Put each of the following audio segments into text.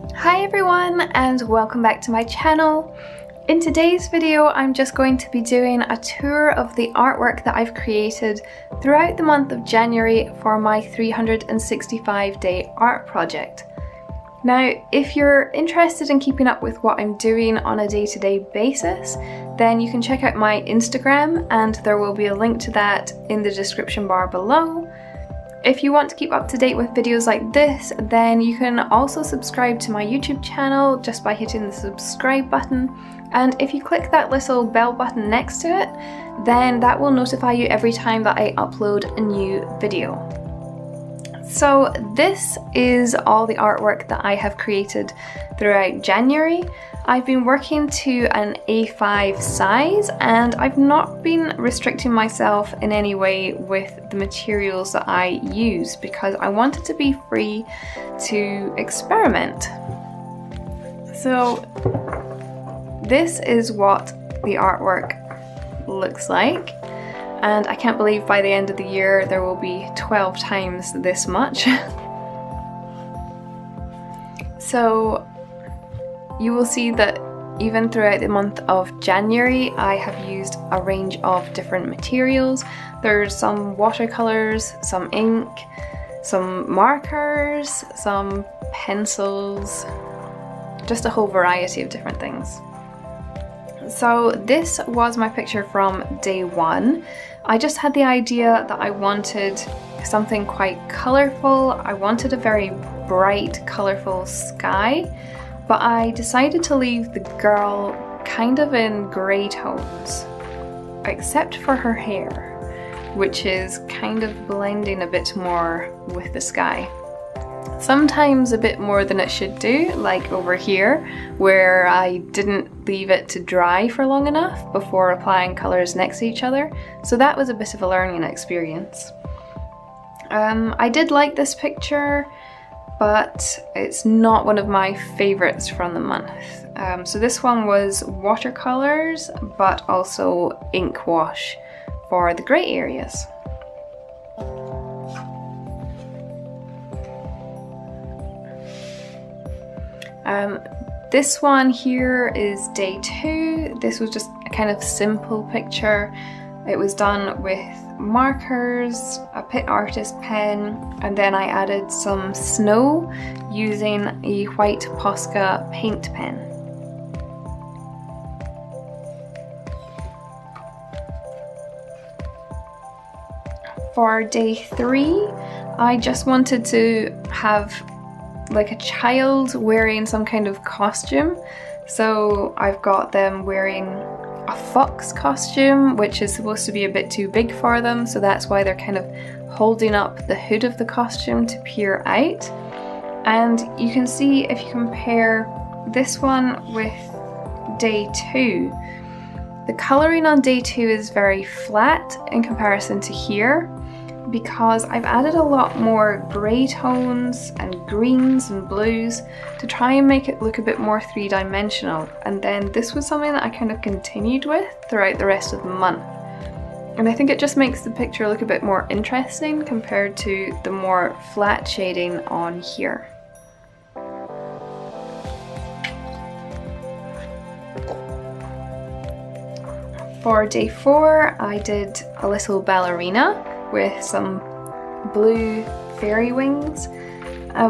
Hi everyone and welcome back to my channel. In today's video I'm just going to be doing a tour of the artwork that I've created throughout the month of January for my 365-day art project. Now, if you're interested in keeping up with what I'm doing on a day-to-day basis, then you can check out my Instagram and there will be a link to that in the description bar below. If you want to keep up to date with videos like this, then you can also subscribe to my YouTube channel just by hitting the subscribe button. And if you click that little bell button next to it, then that will notify you every time that I upload a new video. So this is all the artwork that I have created throughout January. I've been working to an A5 size and I've not been restricting myself in any way with the materials that I use because I wanted to be free to experiment. So this is what the artwork looks like, and I can't believe by the end of the year there will be 12 times this much. So you will see that even throughout the month of January I have used a range of different materials. There's some watercolors, some ink, some markers, some pencils, just a whole variety of different things. So this was my picture from day one. I just had the idea that I wanted something quite colourful. I wanted a very bright, colourful sky. But I decided to leave the girl kind of in grey tones, except for her hair, which is kind of blending a bit more with the sky. Sometimes a bit more than it should do, like over here, where I didn't leave it to dry for long enough before applying colours next to each other, so that was a bit of a learning experience. I did like this picture, but it's not one of my favourites from the month. So this one was watercolours, but also ink wash for the grey areas. This one here is day two. This was just a kind of simple picture. It was done with markers, a Pit Artist pen, and then I added some snow using a white Posca paint pen. For day three, I just wanted to have like a child wearing some kind of costume. So I've got them wearing a fox costume, which is supposed to be a bit too big for them, so that's why they're kind of holding up the hood of the costume to peer out. And you can see if you compare this one with day two, the colouring on day two is very flat in comparison to here, because I've added a lot more grey tones and greens and blues to try and make it look a bit more three-dimensional, and then this was something that I kind of continued with throughout the rest of the month. And I think it just makes the picture look a bit more interesting compared to the more flat shading on here. For day four, I did a little ballerina with some blue fairy wings.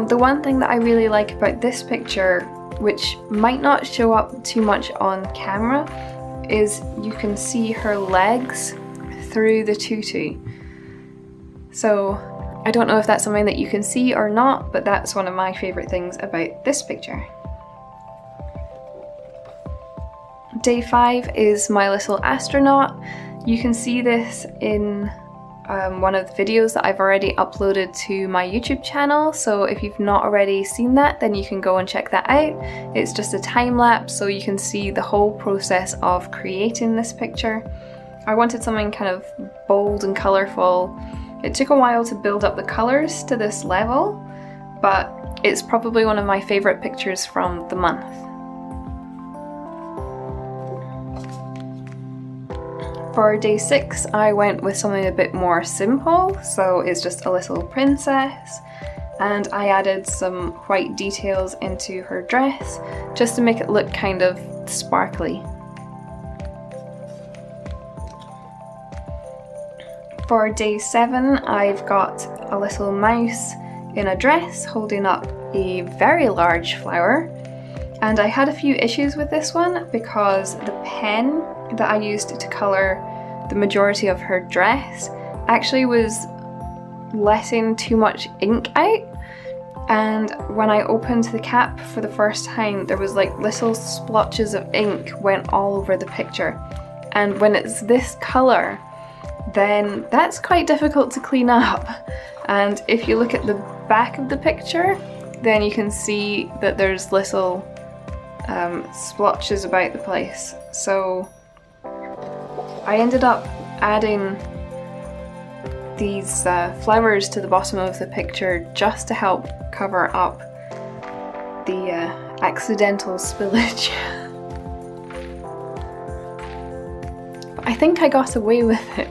The one thing that I really like about this picture, which might not show up too much on camera, is you can see her legs through the tutu. So I don't know if that's something that you can see or not, but that's one of my favourite things about this picture. Day five is my little astronaut. You can see this in one of the videos that I've already uploaded to my YouTube channel, so if you've not already seen that, then you can go and check that out. It's just a time lapse, so you can see the whole process of creating this picture. I wanted something kind of bold and colourful. It took a while to build up the colours to this level, but it's probably one of my favourite pictures from the month. For day 6, I went with something a bit more simple, so it's just a little princess, and I added some white details into her dress just to make it look kind of sparkly. For day 7, I've got a little mouse in a dress holding up a very large flower, and I had a few issues with this one because the pen that I used to colour the majority of her dress actually was letting too much ink out, and when I opened the cap for the first time there was like little splotches of ink went all over the picture, and when it's this colour then that's quite difficult to clean up. And if you look at the back of the picture then you can see that there's little splotches about the place. So I ended up adding these flowers to the bottom of the picture just to help cover up the accidental spillage. But I think I got away with it.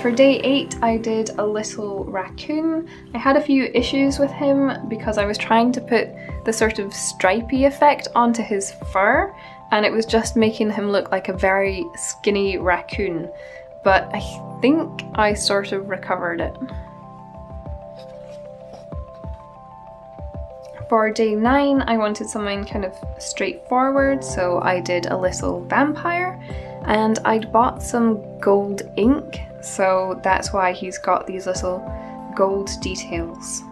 For day 8 I did a little raccoon. I had a few issues with him because I was trying to put the sort of stripy effect onto his fur and it was just making him look like a very skinny raccoon, but I think I sort of recovered it. For day 9 I wanted something kind of straightforward, so I did a little vampire and I'd bought some gold ink, so that's why he's got these little gold details.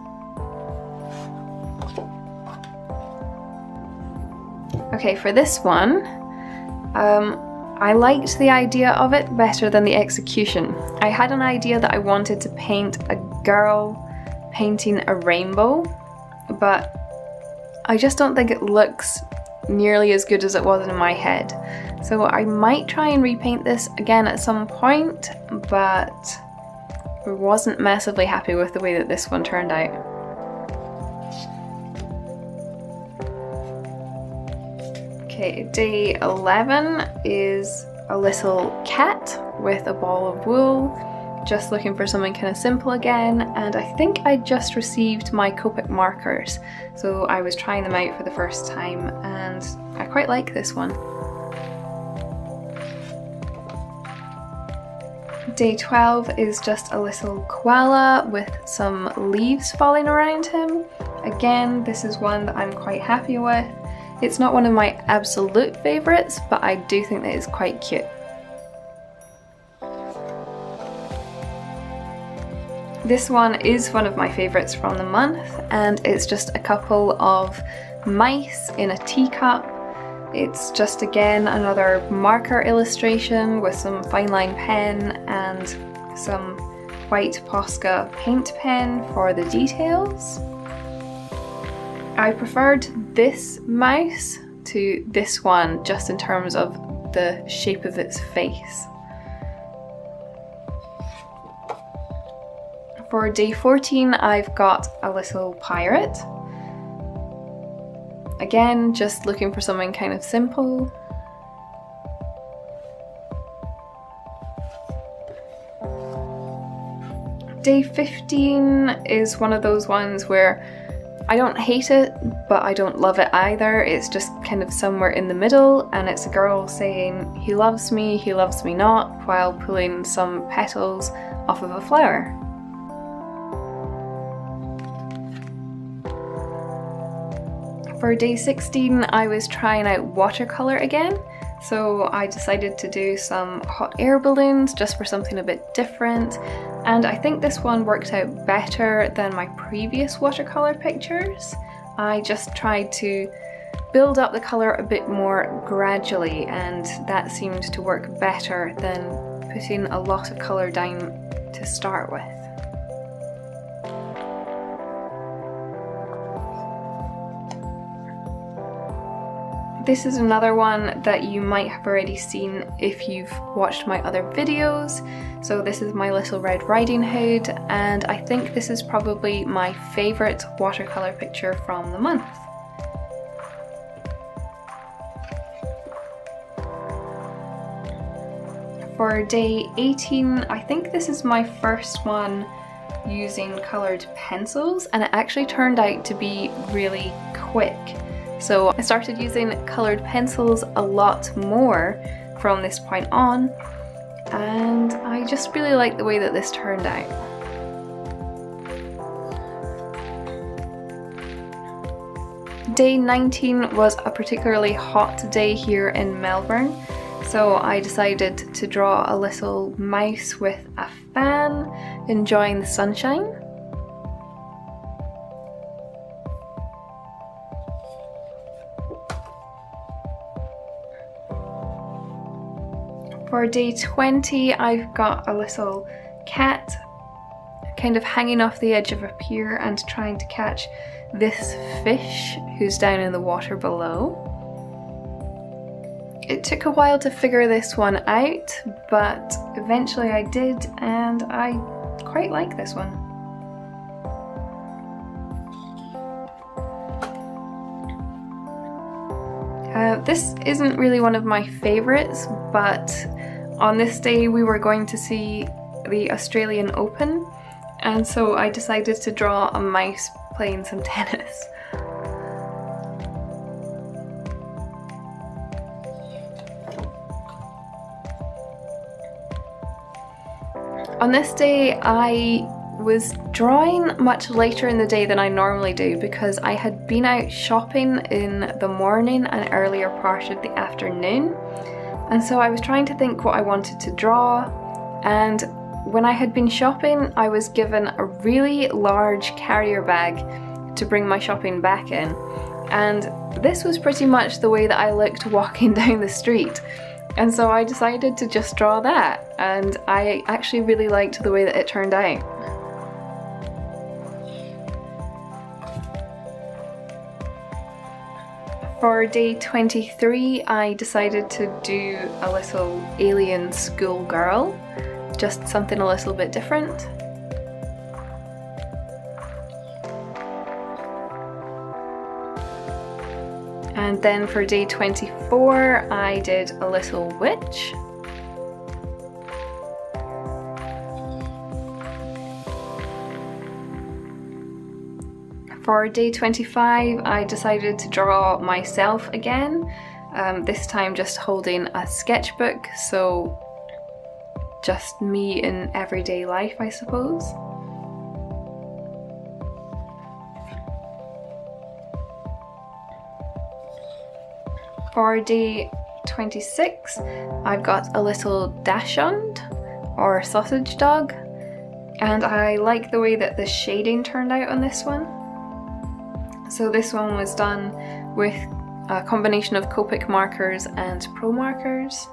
Okay, for this one, I liked the idea of it better than the execution. I had an idea that I wanted to paint a girl painting a rainbow, but I just don't think it looks nearly as good as it was in my head. So I might try and repaint this again at some point, but I wasn't massively happy with the way that this one turned out. Okay, day 11 is a little cat with a ball of wool. Just looking for something kind of simple again, and I think I just received my Copic markers, so I was trying them out for the first time and I quite like this one. Day 12 is just a little koala with some leaves falling around him. Again, this is one that I'm quite happy with. It's not one of my absolute favourites, but I do think that it's quite cute. This one is one of my favourites from the month, and it's just a couple of mice in a teacup. It's just again another marker illustration with some fine line pen and some white Posca paint pen for the details. I preferred this mouse to this one just in terms of the shape of its face. For day 14 I've got a little pirate. Again, just looking for something kind of simple. Day 15 is one of those ones where I don't hate it, but I don't love it either. It's just kind of somewhere in the middle, and it's a girl saying, he loves me not, while pulling some petals off of a flower. For day 16, I was trying out watercolour again, so I decided to do some hot air balloons just for something a bit different, and I think this one worked out better than my previous watercolour pictures. I just tried to build up the colour a bit more gradually, and that seemed to work better than putting a lot of colour down to start with. This is another one that you might have already seen if you've watched my other videos. So this is my Little Red Riding Hood, and I think this is probably my favourite watercolour picture from the month. For day 18, I think this is my first one using coloured pencils, and it actually turned out to be really quick. So I started using coloured pencils a lot more from this point on, and I just really like the way that this turned out. Day 19 was a particularly hot day here in Melbourne, so I decided to draw a little mouse with a fan, enjoying the sunshine. For day 20, I've got a little cat kind of hanging off the edge of a pier and trying to catch this fish who's down in the water below. It took a while to figure this one out, but eventually I did, and I quite like this one. This isn't really one of my favourites, but on this day we were going to see the Australian Open, and so I decided to draw a mouse playing some tennis. On this day I was drawing much later in the day than I normally do because I had been out shopping in the morning and earlier part of the afternoon, and so I was trying to think what I wanted to draw. And when I had been shopping, I was given a really large carrier bag to bring my shopping back in, and this was pretty much the way that I looked walking down the street. And so I decided to just draw that, and I actually really liked the way that it turned out. For day 23, I decided to do a little alien schoolgirl, just something a little bit different. And then for day 24, I did a little witch. For day 25, I decided to draw myself again, this time just holding a sketchbook, so just me in everyday life, I suppose. For day 26, I've got a little dachshund, or sausage dog, and I like the way that the shading turned out on this one. So this one was done with a combination of Copic markers and Pro markers.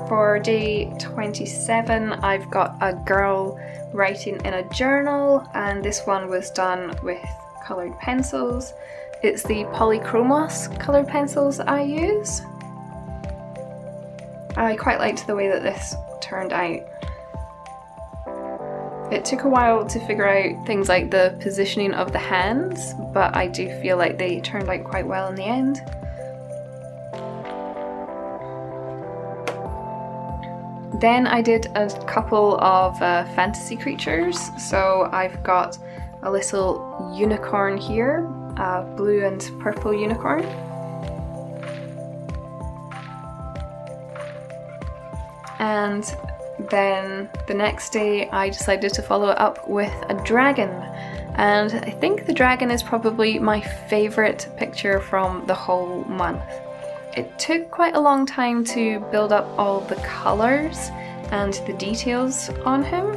For day 27, I've got a girl writing in a journal, and this one was done with coloured pencils. It's the Polychromos coloured pencils that I use. I quite liked the way that this turned out. It took a while to figure out things like the positioning of the hands, but I do feel like they turned out quite well in the end. Then I did a couple of fantasy creatures. So I've got a little unicorn here, a blue and purple unicorn. And then the next day I decided to follow it up with a dragon, and I think the dragon is probably my favourite picture from the whole month. It took quite a long time to build up all the colours and the details on him,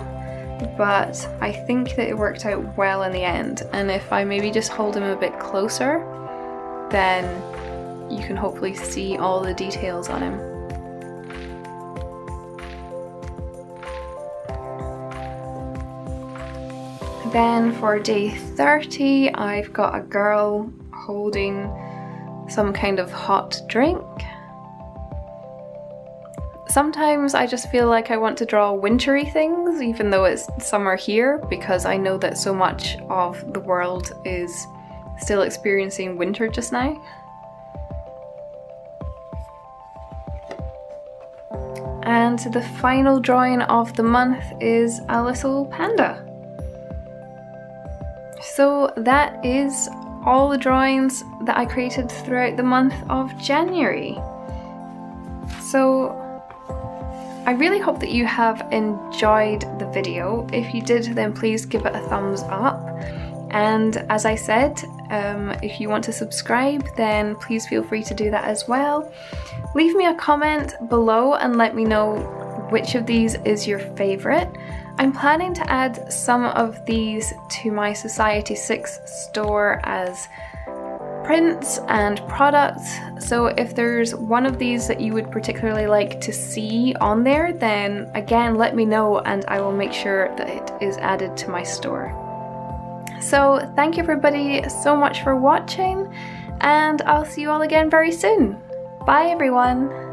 but I think that it worked out well in the end, and if I maybe just hold him a bit closer, then you can hopefully see all the details on him. Then for day 30, I've got a girl holding some kind of hot drink. Sometimes I just feel like I want to draw wintry things, even though it's summer here, because I know that so much of the world is still experiencing winter just now. And the final drawing of the month is a little panda. So that is all the drawings that I created throughout the month of January. So I really hope that you have enjoyed the video. If you did, then please give it a thumbs up. And as I said, if you want to subscribe, then please feel free to do that as well. Leave me a comment below and let me know which of these is your favorite. I'm planning to add some of these to my Society 6 store as prints and products. So if there's one of these that you would particularly like to see on there, then again, let me know and I will make sure that it is added to my store. So thank you everybody so much for watching, and I'll see you all again very soon. Bye everyone!